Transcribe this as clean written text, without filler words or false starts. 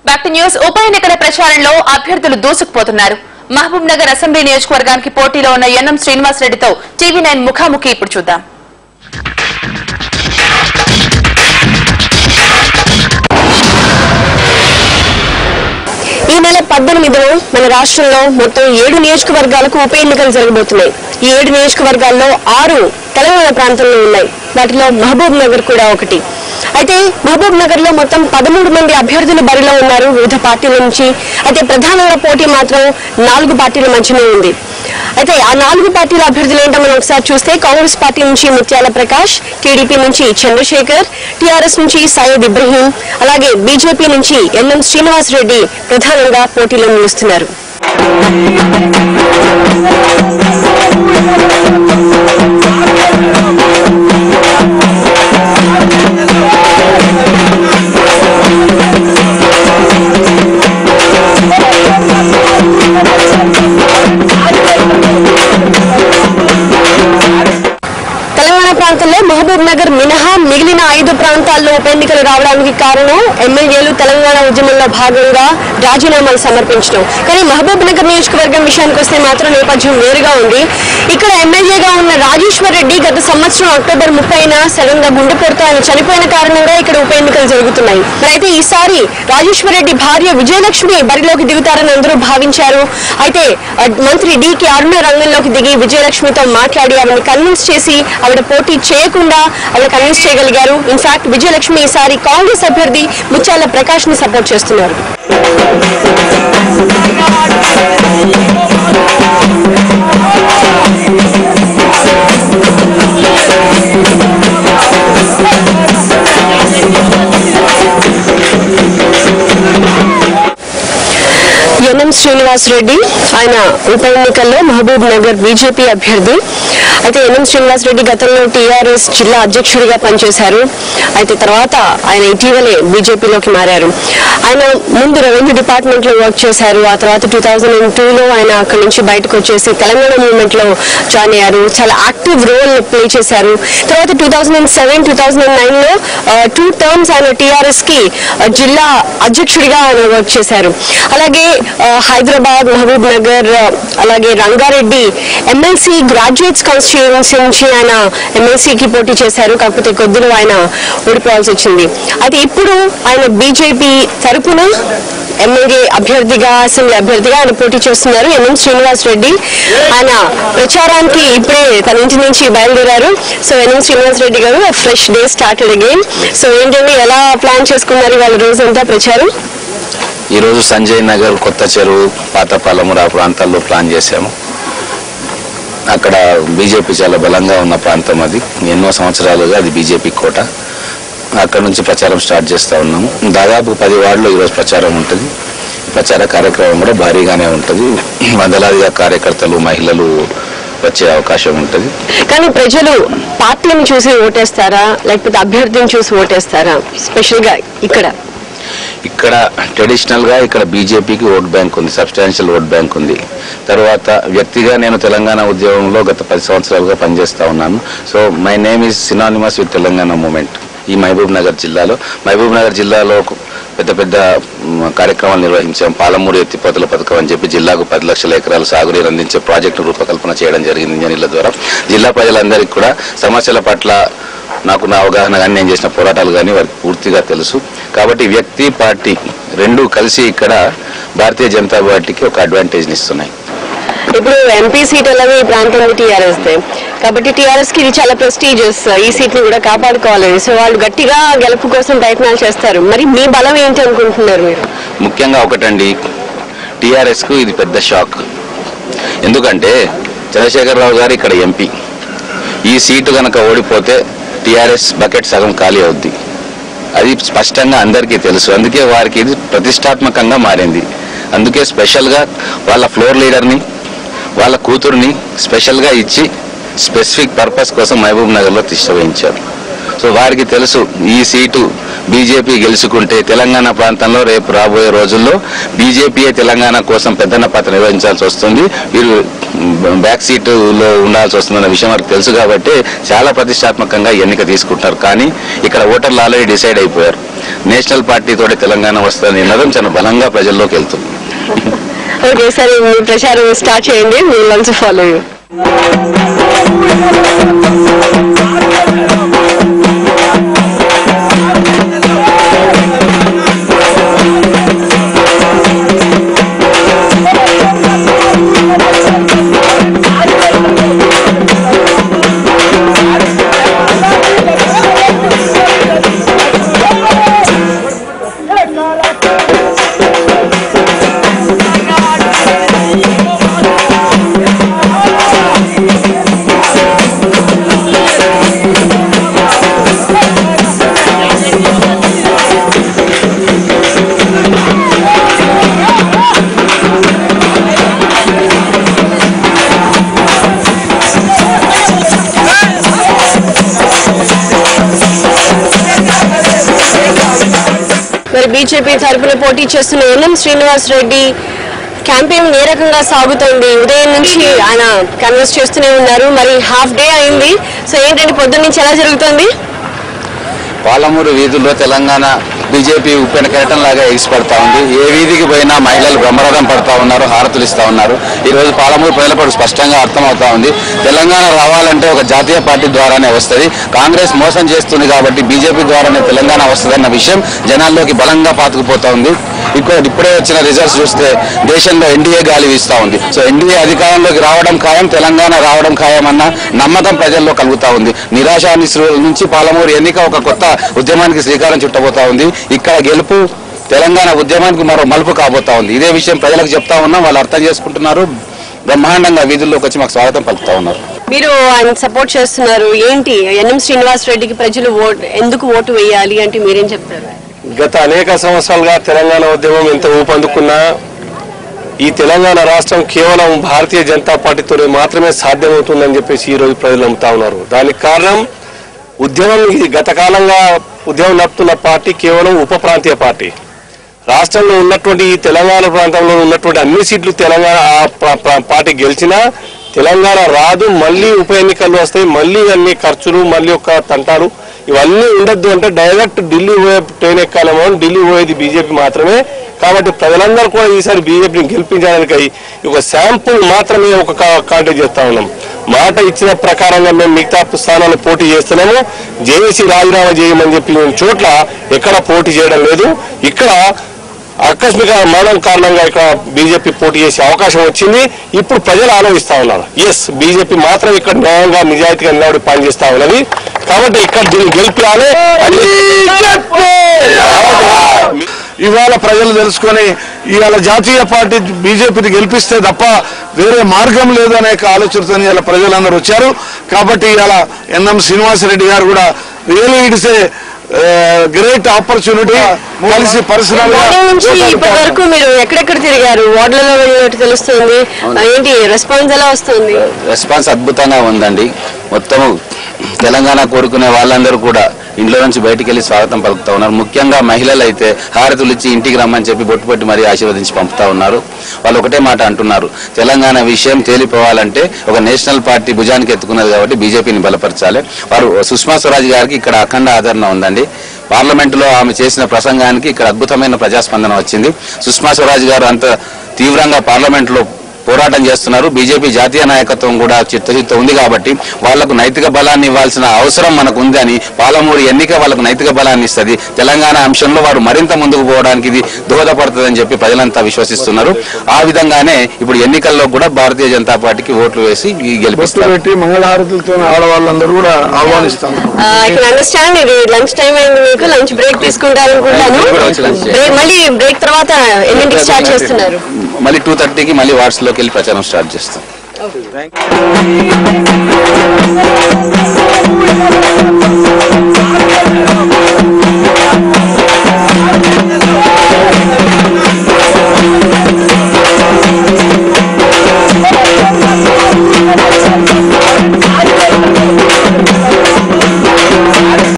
Back to news. ఉప ఎన్నికల ప్రచారంలో అభ్యర్థులు దూసుకుపోతున్నారు. మహబూబ్ నగర్ అసెంబ్లీ నియోజకవర్గానికి పోటీలో ఉన్న ఎన్ఎం శ్రీనివాసరెడ్డితో టీవీ9 ముఖాముఖి ఇప్పుడు చూద్దాం. ఈ నెల 18వ మన రాష్ట్రంలో మొత్తం 7 నియోజకవర్గాలకు ఉప ఎన్నికలు జరగబోతున్నాయి. ఈ 7 నియోజకవర్గాల్లో 6 తెలంగాణ ప్రాంతంలో ఉన్నాయి. వాటిలో మహబూబ్ నగర్ కూడా ఒకటి. అయితే మహబూబ్ నగర్ లో మొత్తం 13 మంది అభ్యర్థులు బరిలో ఉన్నారు వివిధ పార్టీల నుంచి. అయితే ప్రధానంగా పోటీ మాత్రం 4 పార్టీల మధ్యనే ఉంది. అయితే ఆ 4 పార్టీల అభ్యర్థులు ఏంటో మనం ఒకసారి చూస్తే, కాంగ్రెస్ పార్టీ నుంచి ముత్యాల ప్రకాష్, టీడీపీ నుంచి చంద్రశేఖర్, టీఆర్ఎస్ నుంచి సయ్యద్ ఇబ్రహీం, అలాగే బీజేపీ నుంచి ఎన్ఎం శ్రీనివాసరెడ్డి ప్రధానంగా పోటీలో నిలుస్తున్నారు. ప్రాంతంలో మహబూబ్ నగర్ మినహా మిగిలిన 5 ప్రాంతాల్లో ఉప ఎన్నికలు రావడానికి కారణం ఎమ్మెల్యేలు తెలంగాణ ఉద్యమంలో భాగంగా రాజీనామాలు సమర్పించడం. కానీ మహబూబ్ నగర్ నియోజకవర్గం విషయానికి వస్తే మాత్రం నేపథ్యం వేరుగా ఉంది. ఇక్కడ ఎమ్మెల్యేగా ఉన్న రాజేశ్వర్ రెడ్డి గత సంవత్సరం అక్టోబర్ 30న సడన్ గా గుండెపోటుతో ఆయన చనిపోయిన కారణంగా ఇక్కడ ఉప ఎన్నికలు జరుగుతున్నాయి. అయితే ఈసారి రాజేశ్వర్ రెడ్డి భార్య విజయలక్ష్మి బరిలోకి దిగుతారని అందరూ భావించారు. అయితే మంత్రి డికే అరుణ రంగంలోకి దిగి విజయలక్ష్మితో మాట్లాడి ఆవిడని కన్విన్స్ చేసి ఆవిడ పోటీ చేయకుండా ఆవిడ కన్విన్స్ చేయగలిగారు. ఇన్ఫాక్ట్ విజయలక్ష్మి ఈసారి కాంగ్రెస్ అభ్యర్థి ముత్యాల ప్రకాష్ ని సపోర్ట్ చేస్తున్నారు. ఎన్ఎం శ్రీనివాసరెడ్డి ఆయన ఉప ఎన్నికల్లో మహబూబ్ నగర్ బీజేపీ అభ్యర్థి. అయితే ఎన్ఎం శ్రీనివాసరెడ్డి గతంలో టీఆర్ఎస్ జిల్లా అధ్యక్షుడిగా పనిచేశారు. అయితే తర్వాత ఆయన ఇటీవలే బీజేపీలోకి మారారు. ఆయన ముందు రెవెన్యూ డిపార్ట్మెంట్ లో వర్క్ చేశారు. ఆ తర్వాత 2002లో ఆయన అక్కడి నుంచి బయటకు వచ్చేసి తెలంగాణ మూవ్మెంట్ లో జాయిన్ అయ్యారు. చాలా యాక్టివ్ రోల్ ప్లే చేశారు. తర్వాత 2007, 2009లో 2 టర్మ్స్ ఆయన టీఆర్ఎస్ కి జిల్లా అధ్యక్షుడిగా ఆయన వర్క్ చేశారు. అలాగే హైదరాబాద్, మహబూబ్ నగర్, అలాగే రంగారెడ్డి ఎమ్మెల్సీ గ్రాడ్యుయేట్స్ కాన్స్టిట్యూయెన్సీ నుంచి ఆయన ఎమ్మెల్సీకి పోటీ చేశారు. కాకపోతే కొద్దిలో ఆయన ఓడిపోవాల్సి వచ్చింది. అయితే ఇప్పుడు ఆయన బీజేపీ తరపున ఎమ్మెల్యే అభ్యర్థిగా, అసెంబ్లీ అభ్యర్థిగా ఆయన పోటీ చేస్తున్నారు. ఎన్ఎం శ్రీనివాసరెడ్డి ఆయన ప్రచారానికి ఇప్పుడే తన ఇంటి నుంచి బయలుదేరారు. సో ఎన్ఎం శ్రీనివాసరెడ్డి గారు, fresh day started again. So ఏంటంటే ఎలా ప్లాన్ చేసుకున్నారు వాళ్ళ రోజంతా ప్రచారం? ఈ రోజు సంజయ్ నగర్, కొత్త చెరువు, పాతపాలెం ఆ ప్రాంతాల్లో ప్లాన్ చేశాము. అక్కడ బీజేపీ చాలా బలంగా ఉన్న ప్రాంతం. అది ఎన్నో సంవత్సరాలుగా అది బీజేపీ కోట. అక్కడ నుంచి ప్రచారం స్టార్ట్ చేస్తూ ఉన్నాము. దాదాపు 10 వార్డులో ఈరోజు ప్రచారం ఉంటుంది. ప్రచార కార్యక్రమం కూడా భారీగానే ఉంటుంది. వందలాదిగా కార్యకర్తలు, మహిళలు వచ్చే అవకాశం ఉంటుంది. కానీ ప్రజలు పార్టీని చూసి ఓటేస్తారా లేకపోతే అభ్యర్థిని చూసి ఓటేస్తారా? స్పెషల్ గా ఇక్కడ ట్రెడిషనల్ గా ఇక్కడ బీజేపీకి ఓట్ బ్యాంక్ ఉంది, సబ్స్టాన్షియల్ ఓట్ బ్యాంక్ ఉంది. తర్వాత వ్యక్తిగా నేను తెలంగాణ ఉద్యమంలో గత 10 సంవత్సరాలుగా పనిచేస్తా ఉన్నాను. So my name is synonymous with Telangana movement. ఈ మహబూబ్ నగర్ జిల్లాలో పెద్ద పెద్ద కార్యక్రమాలు నిర్వహించాం. పాలమూరు ఎత్తిపోతల పథకం అని చెప్పి జిల్లాకు 10 లక్షల ఎకరాలు సాగునీరు అందించే ప్రాజెక్టు రూపకల్పన చేయడం జరిగింది ఇంజనీర్ల ద్వారా. జిల్లా ప్రజలందరికీ కూడా సమస్యల పట్ల నాకు నా అవగాహన కానీ, నేను చేసిన పోరాటాలు కానీ వారికి పూర్తిగా తెలుసు. కాబట్టి వ్యక్తి, పార్టీ రెండూ కలిసి ఇక్కడ భారతీయ జనతా పార్టీకి ఒక అడ్వాంటేజ్ ఇస్తున్నాయి. ఇప్పుడు ఎంపీ సీట్ ఎలాగో ఈ ప్రాంతంలో టీఆర్ఎస్ దే, కాబట్టి టీఆర్ఎస్ కి ఇది చాలా ప్రెస్టీజియస్. ఈ సీట్ ని కూడా కాపాడుకోవాలని సో వాళ్ళు గట్టిగా గెలుపు కోసం ప్రయత్నాలు చేస్తారు. మరి మీ బలం ఏంటి అనుకుంటున్నారు మీరు? ముఖ్యంగా ఒకటండి, టీఆర్ఎస్ కు ఇది పెద్ద షాక్. ఎందుకంటే చంద్రశేఖరరావు గారు ఇక్కడ ఎంపీ. ఈ సీటు కనుక ఓడిపోతే టీఆర్ఎస్ బకెట్ సగం ఖాళీ అవుద్ది. అది స్పష్టంగా అందరికీ తెలుసు. అందుకే వారికి ఇది ప్రతిష్టాత్మకంగా మారింది. అందుకే స్పెషల్గా వాళ్ళ ఫ్లోర్ లీడర్ని, వాళ్ళ కూతురుని స్పెషల్గా ఇచ్చి స్పెసిఫిక్ పర్పస్ కోసం మహబూబ్ నగర్లో తీసుకువహించారు. సో వారికి తెలుసు ఈ సీటు బీజేపీ గెలుచుకుంటే తెలంగాణ ప్రాంతంలో రేపు రాబోయే రోజుల్లో బీజేపీయే తెలంగాణ కోసం పెద్దన్న పాత్ర నిర్వహించాల్సి వస్తుంది, వీరు బ్యాక్ సీటులో ఉండాల్సి వస్తుందన్న విషయం వారికి తెలుసు. కాబట్టి చాలా ప్రతిష్టాత్మకంగా ఎన్నిక తీసుకుంటున్నారు. కానీ ఇక్కడ ఓటర్లు ఆల్రెడీ డిసైడ్ అయిపోయారు. నేషనల్ పార్టీతోటి తెలంగాణ వస్తుందని నినాదం చాలా బలంగా ప్రజల్లోకి వెళ్తుంది. ఓకే, సరే మీ ప్రచారం స్టార్ట్ చేయండి, మీరు ఆల్సో ఫాలో యూ. మరి బీజేపీ తరఫున పోటీ చేస్తున్న ఎన్ఎం శ్రీనివాస్ రెడ్డి క్యాంపెయిన్ ఏ రకంగా సాగుతోంది? ఉదయం నుంచి ఆయన కన్వర్స్ చేస్తూనే ఉన్నారు, మరి హాఫ్ డే అయింది. సో ఏంటంటే పొద్దున్న నుంచి ఎలా జరుగుతుంది? పాలమూరు వీధుల్లో తెలంగాణ బీజేపీ ఉప్పెన కెరటం లాగా ఎగిసిపడతా ఉంది. ఏ వీధికి పోయినా మహిళలు బ్రహ్మరథం పడతా ఉన్నారు, హారతులు ఇస్తా ఉన్నారు. ఈ రోజు పాలమూరు ప్రజలకు స్పష్టంగా అర్థమవుతా ఉంది, తెలంగాణ రావాలంటే ఒక జాతీయ పార్టీ ద్వారానే వస్తుంది. కాంగ్రెస్ మోసం చేస్తుంది కాబట్టి బీజేపీ ద్వారానే తెలంగాణ వస్తుందన్న విషయం జనాల్లోకి బలంగా పాతుకుపోతా ఉంది. ఇప్పుడే వచ్చిన రిజల్ట్స్ చూస్తే దేశంలో ఎన్డీఏ గాలి వీస్తూ ఉంది. సో ఎన్డీఏ అధికారంలోకి రావడం ఖాయం, తెలంగాణ రావడం ఖాయం అన్న నమ్మకం ప్రజల్లో కలుగుతా ఉంది. నిరాశ నిస్పృహల నుంచి పాలమూరు ఎన్నిక ఒక కొత్త ఉద్యమానికి శ్రీకారం చుట్టబోతా ఉంది. ఇక్కడ గెలుపు తెలంగాణ ఉద్యమానికి మరో మలుపు కాబోతా ఉంది. ఇదే విషయం ప్రజలకు చెప్తా ఉన్నాం, వాళ్ళు అర్థం చేసుకుంటున్నారు. బ్రహ్మాండంగా వీధుల్లోకి వచ్చి మాకు స్వాగతం పలుకుతా ఉన్నారు. మీరు ఆయన సపోర్ట్ చేస్తున్నారు, ఏంటి ఎన్ఎం శ్రీనివాస్ రెడ్డికి ప్రజలు ఎందుకు ఓటు వేయాలి అంటే మీరేం చెప్తారు? గత అనేక సంవత్సరాలుగా తెలంగాణ ఉద్యమం ఎంత ఊపందుకున్నా ఈ తెలంగాణ రాష్ట్రం కేవలం భారతీయ జనతా పార్టీతో మాత్రమే సాధ్యమవుతుందని చెప్పేసి ఈ రోజు ప్రజలు నమ్ముతా ఉన్నారు. దానికి కారణం ఉద్యమం గత కాలంగా ఉద్యమం నడుపుతున్న పార్టీ కేవలం ఉప ప్రాంతీయ పార్టీ. రాష్ట్రంలో ఉన్నటువంటి ఈ తెలంగాణ ప్రాంతంలో ఉన్నటువంటి అన్ని సీట్లు తెలంగాణ పార్టీ గెలిచినా తెలంగాణ రాదు. మళ్ళీ ఉప ఎన్నికలు వస్తాయి, మళ్ళీ అన్ని ఖర్చులు, మళ్ళీ ఒక తంటాలు ఇవన్నీ ఉండద్దు అంటే డైరెక్ట్ ఢిల్లీ పోయే ట్రైన్ ఎక్కాలేమో, ఢిల్లీ పోయేది బీజేపీ మాత్రమే. కాబట్టి ప్రజలందరూ కూడా ఈసారి బీజేపీని గెలిపించడానికి ఒక శాంపుల్ మాత్రమే ఒక కాంటాక్ట్ చేస్తా ఉన్నాం. మాట ఇచ్చిన ప్రకారంగా మేము మిగతా స్థానాలు పోటీ చేస్తున్నాము. జేఏసీ రాజీనామా చేయమని చెప్పి చోట్ల ఎక్కడ పోటీ చేయడం లేదు. ఇక్కడ ఆకస్మిక మరణం కారణంగా ఇక్కడ బీజేపీ పోటీ చేసే అవకాశం వచ్చింది. ఇప్పుడు ప్రజలు ఆలోచిస్తా ఉన్నారు, ఎస్ బీజేపీ మాత్రం ఇక్కడ న్యాయంగా నిజాయితీగా నిలబడి పనిచేస్తా ఉన్నది. కాబట్టి ఇక్కడ దీన్ని గెలిపించాలి. ఇవాళ ప్రజలు తెలుసుకొని ఇవాళ జాతీయ పార్టీ బీజేపీని గెలిపిస్తే తప్ప వేరే మార్గం లేదు అనే ఆలోచనతో ఇవాళ ప్రజలందరూ వచ్చారు. కాబట్టి ఇవాళ ఎన్ఎం శ్రీనివాసరెడ్డి గారు కూడా really it's a great opportunity. కలిసి పర్సనల్ ఇప్పటి వరకు మీరు ఎక్కడెక్కడ తిరిగారు, వార్డులలో వెళ్ళినట్టు తెలుస్తుంది, ఏంటి రెస్పాన్స్ ఎలా వస్తుంది? రెస్పాన్స్ అద్భుతంగా ఉందండి. మొత్తము తెలంగాణ కోరుకునే వాళ్ళందరూ కూడా ఇంట్లో నుంచి బయటికి వెళ్లి స్వాగతం పలుకుతా ఉన్నారు. ముఖ్యంగా మహిళలు అయితే హారతులు ఇచ్చి ఇంటికి రమ్మని చెప్పి బొట్టు పెట్టి మరీ ఆశీర్వదించి పంపుతా ఉన్నారు. వాళ్ళు ఒకటే మాట అంటున్నారు, తెలంగాణ విషయం తేలిపోవాలంటే ఒక నేషనల్ పార్టీ భుజానికి ఎత్తుకున్నది కాబట్టి బీజేపీని బలపరచాలి. వారు సుష్మా స్వరాజ్ గారికి ఇక్కడ అఖండ ఆదరణ ఉందండి. పార్లమెంటులో ఆమె చేసిన ప్రసంగానికి ఇక్కడ అద్భుతమైన ప్రజాస్పందన వచ్చింది. సుష్మా స్వరాజ్ గారు అంత తీవ్రంగా పార్లమెంట్లో పోరాటం చేస్తున్నారు. బీజేపీ జాతీయ నాయకత్వం కూడా చిత్తశుద్ధి ఉంది కాబట్టి వాళ్లకు నైతిక బలాన్ని ఇవ్వాల్సిన అవసరం మనకు ఉంది అని పాలమూరు ఎన్నిక వాళ్ళకు నైతిక బలాన్ని ఇస్తుంది. తెలంగాణ అంశంలో వారు మరింత ముందుకు పోవడానికి ఇది దోహదపడుతుందని చెప్పి ప్రజలంతా విశ్వసిస్తున్నారు. ఆ విధంగానే ఇప్పుడు ఎన్నికల్లో కూడా భారతీయ జనతా పార్టీకి ఓట్లు వేసి గెలిపిస్తారు. మంగళహారతులతో ఆడవాళ్ళందరూ కూడా ఆహ్వానిస్తాం. లంచ్ టైం అయింది, మీకు లంచ్ బ్రేక్ తీసుకుంటారనుకుంటాను. మళ్ళీ బ్రేక్ తర్వాత ఎన్నింటికి స్టార్ట్ చేస్తున్నారు? మళ్ళీ 2:30కి మళ్ళీ వాట్స్లోకి వెళ్ళి ప్రచారం స్టార్ట్ చేస్తాం. Okay.